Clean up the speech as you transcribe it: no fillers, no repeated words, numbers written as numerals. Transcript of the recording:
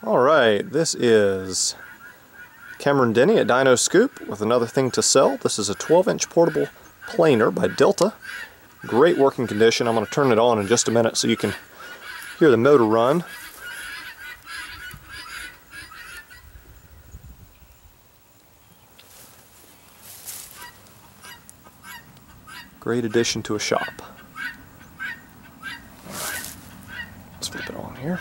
Alright, this is Cameron Denny at Dynoscoop with another thing to sell. This is a 12-inch portable planer by Delta. Great working condition. I'm going to turn it on in just a minute so you can hear the motor run. Great addition to a shop. Alright, let's flip it on here.